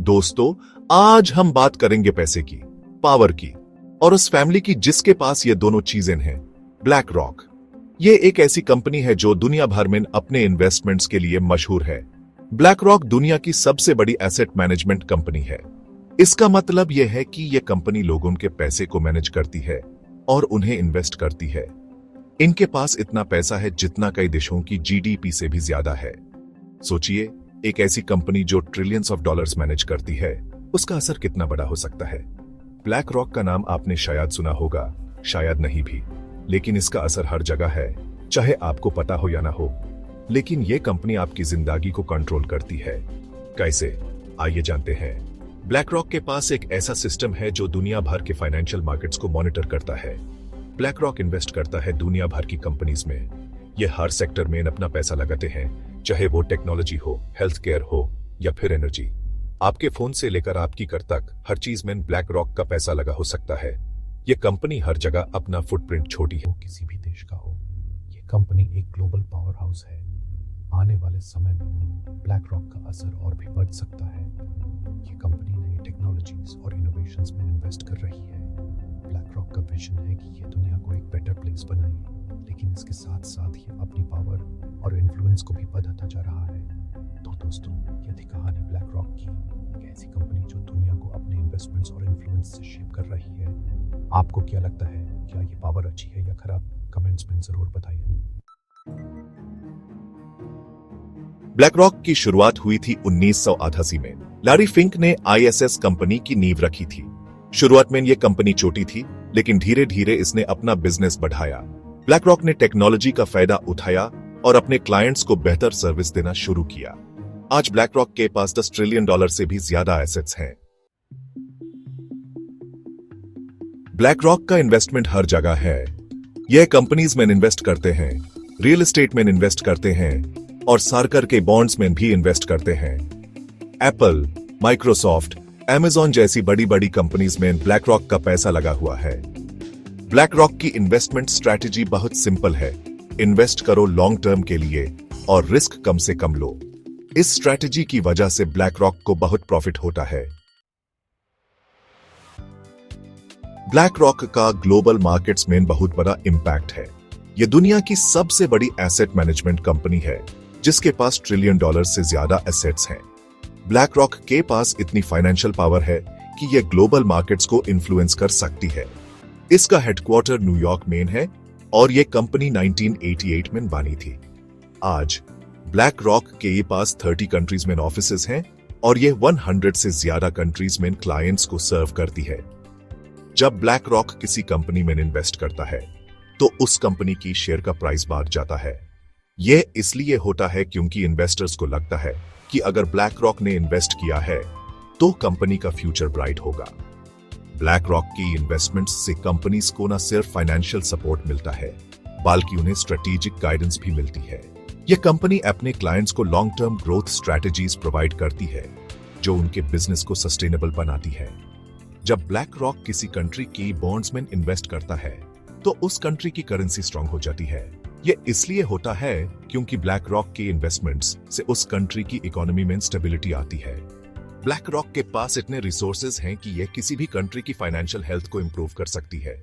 दोस्तों, आज हम बात करेंगे पैसे की, पावर की और उस फैमिली की जिसके पास ये दोनों चीजें हैं, ब्लैक रॉक। ये एक ऐसी कंपनी है जो दुनिया भर में अपने इन्वेस्टमेंट्स के लिए मशहूर है। ब्लैक रॉक दुनिया की सबसे बड़ी एसेट मैनेजमेंट कंपनी है। इसका मतलब यह है कि यह कंपनी लोगों के पैसे को मैनेज करती है और उन्हें इन्वेस्ट करती है। इनके पास इतना पैसा है जितना कई देशों की जीडीपी से भी ज्यादा है। सोचिए, एक ऐसी कंपनी जो ट्रिलियंस ऑफ डॉलर्स मैनेज करती है, उसका असर कितना बड़ा हो सकता है। ब्लैक रॉक का नाम आपने शायद सुना होगा, शायद नहीं भी, लेकिन इसका असर हर जगह है, चाहे आपको पता हो या ना हो। लेकिन यह कंपनी आपकी जिंदगी को कंट्रोल करती है। कैसे? आइए जानते हैं। ब्लैक रॉक के पास एक ऐसा सिस्टम है जो दुनिया भर के फाइनेंशियल मार्केट्स को मॉनिटर करता है। ब्लैक रॉक इन्वेस्ट करता है दुनिया भर की कंपनीज में। यह हर सेक्टर में अपना पैसा लगाते हैं, चाहे वो टेक्नोलॉजी हो, हेल्थ केयर हो या फिर एनर्जी। आपके फोन से लेकर आपकी घर तक हर चीज में ब्लैक रॉक का पैसा लगा हो सकता है। यह कंपनी हर जगह अपना फुटप्रिंट छोटी है, किसी भी देश का हो। यह कंपनी एक ग्लोबल पावर हाउस है। आने वाले समय में ब्लैक रॉक का असर और भी बढ़ सकता है। यह कंपनी नई टेक्नोलॉजीज और इनोवेशंस में इन्वेस्ट कर रही है। ब्लैक रॉक का विजन है कि यह दुनिया को एक बेटर प्लेस बनाए, लेकिन इसके साथ साथ ये अपनी पावर और इन्फ्लुएंस को भी बढ़ाता जा रहा है। तो दोस्तों, ये थी कहानी ब्लैक रॉक की, एक ऐसी कंपनी जो दुनिया को अपने इन्वेस्टमेंट्स और इन्फ्लुएंस से शेप कर रही है। आपको क्या लगता है, क्या ये पावर अच्छी है या खराब? कमेंट्स में जरूर बताइए। ब्लैक रॉक की शुरुआत हुई थी 1988 में। लैरी फिंक ने आईएसएस कंपनी की नींव रखी थी। शुरुआत में यह कंपनी छोटी थी, लेकिन धीरे धीरे इसने अपना बिजनेस बढ़ाया। ब्लैक रॉक ने टेक्नोलॉजी का फायदा उठाया और अपने क्लाइंट्स को बेहतर सर्विस देना शुरू किया। आज ब्लैक रॉक के पास $10 ट्रिलियन से भी ज्यादा एसेट्स हैं। ब्लैक रॉक का इन्वेस्टमेंट हर जगह है। यह कंपनीज में इन्वेस्ट करते हैं, रियल एस्टेट में इन्वेस्ट करते हैं और सरकार के बॉन्ड्स में भी इन्वेस्ट करते हैं। एप्पल, माइक्रोसॉफ्ट, अमेज़न जैसी बड़ी बड़ी कंपनीज में ब्लैक रॉक का पैसा लगा हुआ है। ब्लैक रॉक की इन्वेस्टमेंट स्ट्रैटेजी बहुत सिंपल है। इन्वेस्ट करो लॉन्ग टर्म के लिए और रिस्क कम से कम लो। इस स्ट्रैटेजी की वजह से ब्लैक रॉक को बहुत प्रॉफिट होता है। ब्लैक रॉक का ग्लोबल मार्केट्स में बहुत बड़ा इंपैक्ट है। यह दुनिया की सबसे बड़ी एसेट मैनेजमेंट कंपनी है, जिसके पास $1 ट्रिलियन से ज्यादा एसेट्स हैं। ब्लैक रॉक के पास इतनी फाइनेंशियल पावर है कि यह ग्लोबल मार्केट्स को इन्फ्लुएंस कर सकती है। इसका हेडक्वार्टर न्यूयॉर्क में है और यह कंपनी 1988 में बनी थी। आज ब्लैक रॉक के पास 30 कंट्रीज में ऑफिसेज हैं और यह 100 से ज्यादा कंट्रीज में क्लाइंट्स को सर्व करती है। जब ब्लैक रॉक किसी कंपनी में इन्वेस्ट करता है, तो उस कंपनी की शेयर का प्राइस बढ़ जाता है। यह इसलिए होता है क्योंकि इन्वेस्टर्स को लगता है कि अगर ब्लैक रॉक ने इन्वेस्ट किया है, तो कंपनी का फ्यूचर ब्राइट होगा। ब्लैक रॉक की इन्वेस्टमेंट्स से कंपनीज को न सिर्फ फाइनेंशियल सपोर्ट मिलता है, बल्कि उन्हें स्ट्रेटेजिक गाइडेंस भी मिलती है। यह कंपनी अपने क्लाइंट्स को long term growth strategies provide करती है, जो उनके बिजनेस को सस्टेनेबल बनाती है। जब ब्लैक रॉक किसी कंट्री की बॉन्ड्स में इन्वेस्ट करता है, तो उस कंट्री की करेंसी स्ट्रांग हो जाती है। यह इसलिए होता है क्योंकि ब्लैक रॉक के इन्वेस्टमेंट्स से उस कंट्री की इकोनॉमी में स्टेबिलिटी आती है। ब्लैक रॉक के पास इतने रिसोर्सेज हैं कि यह किसी भी कंट्री की फाइनेंशियल हेल्थ को इंप्रूव कर सकती है।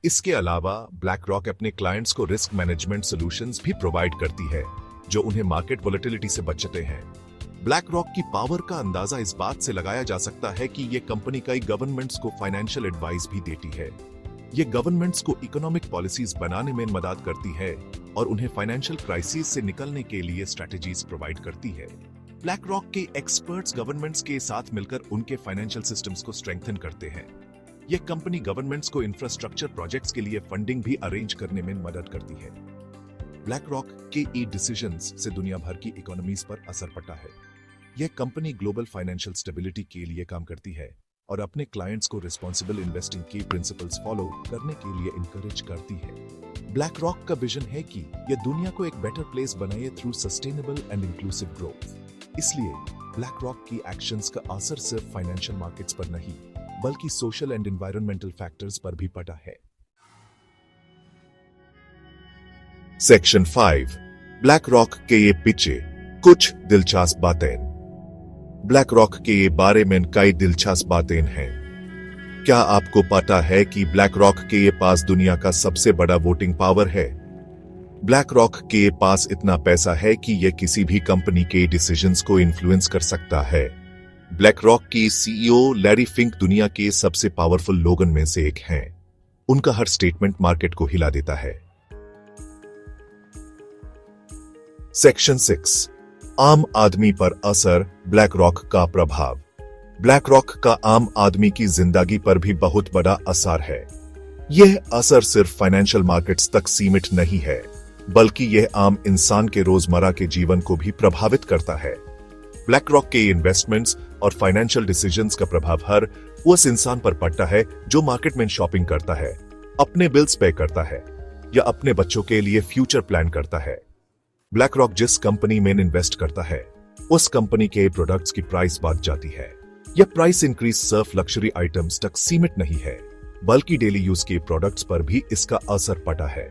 इसके अलावा ब्लैक रॉक अपने क्लाइंट्स को रिस्क मैनेजमेंट सॉल्यूशंस भी प्रोवाइड करती है, जो उन्हें मार्केट वोलेटिलिटी से बचाते हैं। ब्लैक रॉक की पावर का अंदाजा इस बात से लगाया जा सकता है कि यह कंपनी कई गवर्नमेंट्स को फाइनेंशियल एडवाइस भी देती है। यह गवर्नमेंट्स को इकोनॉमिक पॉलिसीज बनाने में मदद करती है और उन्हें फाइनेंशियल क्राइसिस से निकलने के लिए स्ट्रैटेजीज प्रोवाइड करती है। ब्लैक रॉक के एक्सपर्ट्स गवर्नमेंट्स के साथ मिलकर उनके फाइनेंशियल सिस्टम्स को स्ट्रेंथन करते हैं। यह कंपनी गवर्नमेंट्स को इंफ्रास्ट्रक्चर प्रोजेक्ट्स के लिए फंडिंग भी अरेंज करने में मदद करती है। ब्लैक रॉक के ई डिसीजंस से दुनिया भर की इकोनॉमीज पर असर पड़ता है। यह कंपनी ग्लोबल फाइनेंशियल स्टेबिलिटी के लिए काम करती है और अपने क्लाइंट्स को रिस्पॉन्सिबल इन्वेस्टिंग के प्रिंसिपल्स फॉलो करने के लिए इंकरेज करती है। ब्लैक रॉक का विजन है कि यह दुनिया को एक बेटर प्लेस बनाए through sustainable and inclusive growth. इसलिए ब्लैक रॉक की एक्शंस का असर सिर्फ फाइनेंशियल मार्केट्स पर नहीं, बल्कि सोशल एंड एनवायरमेंटल फैक्टर्स पर भी पड़ा है। सेक्शन 5, ब्लैक रॉक के ये पीछे कुछ दिलचस्प बातें। ब्लैक रॉक के बारे में कई दिलचस्प बातें हैं। क्या आपको पता है कि ब्लैक रॉक के पास दुनिया का सबसे बड़ा वोटिंग पावर है? ब्लैक रॉक के पास इतना पैसा है कि यह किसी भी कंपनी के डिसीजंस को इन्फ्लुएंस कर सकता है। ब्लैक रॉक की सीईओ लैरी फिंक दुनिया के सबसे पावरफुल लोगों में से एक हैं। उनका हर स्टेटमेंट मार्केट को हिला देता है। सेक्शन 6, आम आदमी पर असर, ब्लैक रॉक का प्रभाव। ब्लैक रॉक का आम आदमी की जिंदगी पर भी बहुत बड़ा असर है। यह असर सिर्फ फाइनेंशियल मार्केट्स तक सीमित नहीं है, बल्कि यह आम इंसान के रोजमर्रा के जीवन को भी प्रभावित करता है। ब्लैक रॉक के इन्वेस्टमेंट्स और फाइनेंशियल डिसीजंस का प्रभाव हर उस इंसान पर पड़ता है जो मार्केट में शॉपिंग करता है, अपने बिल्स पे करता है या अपने बच्चों के लिए फ्यूचर प्लान करता है। ब्लैक रॉक जिस कंपनी में इन्वेस्ट करता है, उस कंपनी के प्रोडक्ट्स की प्राइस बढ़ जाती है। यह प्राइस इंक्रीज सिर्फ लग्जरी आइटम्स तक सीमित नहीं है, बल्कि डेली यूज के प्रोडक्ट्स पर भी इसका असर पड़ा है।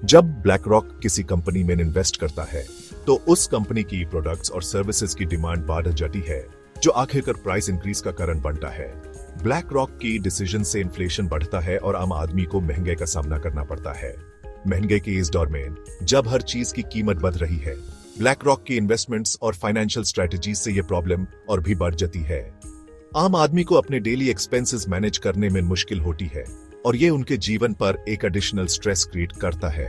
जब ब्लैक रॉक किसी कंपनी में इन्वेस्ट करता है, तो उस कंपनी की प्रोडक्ट्स और सर्विसेज की डिमांड बढ़ जाती है, जो आखिरकार प्राइस इंक्रीज का कारण बनता है। ब्लैक रॉक की डिसीजन से इन्फ्लेशन बढ़ता है और आम आदमी को महंगाई का सामना करना पड़ता है। महंगाई के इस दौर में जब हर चीज की कीमत बढ़ रही है, ब्लैक रॉक की इन्वेस्टमेंट्स और फाइनेंशियल स्ट्रेटजी से यह प्रॉब्लम और भी बढ़ जाती है। आम आदमी को अपने डेली एक्सपेंसेस मैनेज करने में मुश्किल होती है और ये उनके जीवन पर एक एडिशनल स्ट्रेस क्रिएट करता है।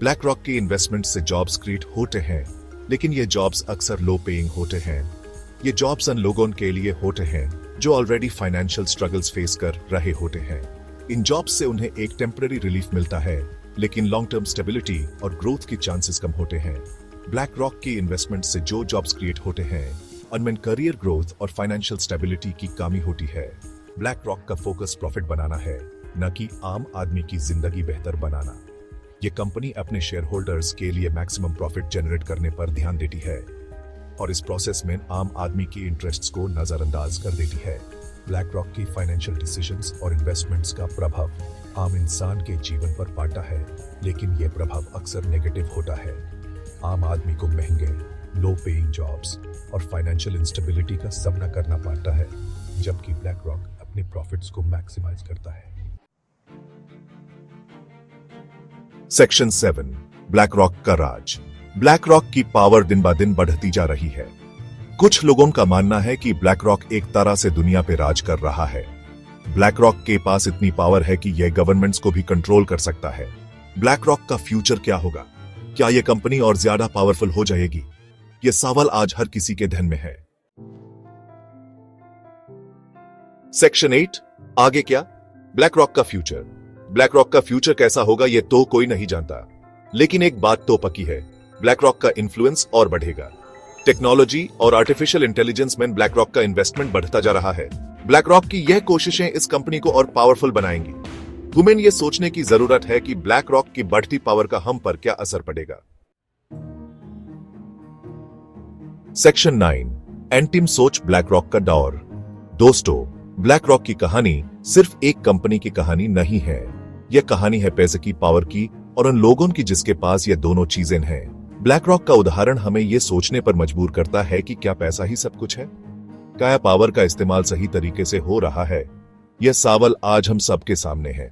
ब्लैक रॉक के इन्वेस्टमेंट से जॉब्स क्रिएट होते हैं, लेकिन ये जॉब्स अक्सर लो पेइंग होते हैं। ये जॉब्स उन लोगों के लिए होते हैं जो ऑलरेडी फाइनेंशियल स्ट्रगल्स फेस कर रहे होते हैं। इन जॉब्स से उन्हें एक टेम्पररी रिलीफ मिलता है, लेकिन लॉन्ग टर्म स्टेबिलिटी और ग्रोथ के चांसेस कम होते हैं। ब्लैक रॉक की इन्वेस्टमेंट से जो जॉब्स क्रिएट होते हैं, उनमें करियर ग्रोथ और फाइनेंशियल स्टेबिलिटी की कमी होती है। ब्लैक रॉक का फोकस प्रॉफिट बनाना है, न कि आम आदमी की जिंदगी बेहतर बनाना। ये कंपनी अपने शेयर होल्डर्स के लिए मैक्सिमम प्रॉफिट जनरेट करने पर ध्यान देती है और इस प्रोसेस में आम आदमी की इंटरेस्ट्स को नजरअंदाज कर देती है। ब्लैक रॉक की फाइनेंशियल डिसीजंस और इन्वेस्टमेंट्स का प्रभाव आम इंसान के जीवन पर पड़ता है, लेकिन यह प्रभाव अक्सर नेगेटिव होता है। आम आदमी को महंगे, लो पेइंग जॉब्स और फाइनेंशियल इंस्टेबिलिटी का सामना करना पड़ता है, जबकि ब्लैक रॉक अपने प्रॉफिट्स को मैक्सिमाइज करता है। सेक्शन 7, ब्लैक रॉक का राज। ब्लैक रॉक की पावर दिन ब दिन बढ़ती जा रही है। कुछ लोगों का मानना है कि ब्लैक रॉक एक तरह से दुनिया पे राज कर रहा है। ब्लैक रॉक के पास इतनी पावर है कि यह गवर्नमेंट्स को भी कंट्रोल कर सकता है। ब्लैक रॉक का फ्यूचर क्या होगा? क्या यह कंपनी और ज्यादा पावरफुल हो जाएगी? यह सवाल आज हर किसी के ध्यान में है। सेक्शन 8, आगे क्या? ब्लैक रॉक का फ्यूचर। ब्लैक रॉक का फ्यूचर कैसा होगा यह तो कोई नहीं जानता, लेकिन एक बात तो पक्की है, ब्लैक रॉक का इन्फ्लुएंस और बढ़ेगा। टेक्नोलॉजी और आर्टिफिशियल इंटेलिजेंस में ब्लैक रॉक का इन्वेस्टमेंट बढ़ता जा रहा है। ब्लैक रॉक की यह कोशिशें इस कंपनी को और पावरफुल बनाएंगी। तुम्हें यह सोचने की जरूरत है कि ब्लैक रॉक की बढ़ती पावर का हम पर क्या असर पड़ेगा। सेक्शन 9, एंटिम सोच, ब्लैक रॉक का दौर। दोस्तों, ब्लैक रॉक की कहानी सिर्फ एक कंपनी की कहानी नहीं है। यह कहानी है पैसे की, पावर की और उन लोगों की जिसके पास ये दोनों चीजें हैं। ब्लैक रॉक का उदाहरण हमें यह सोचने पर मजबूर करता है कि क्या पैसा ही सब कुछ है? क्या पावर का इस्तेमाल सही तरीके से हो रहा है? यह सवाल आज हम सबके सामने है।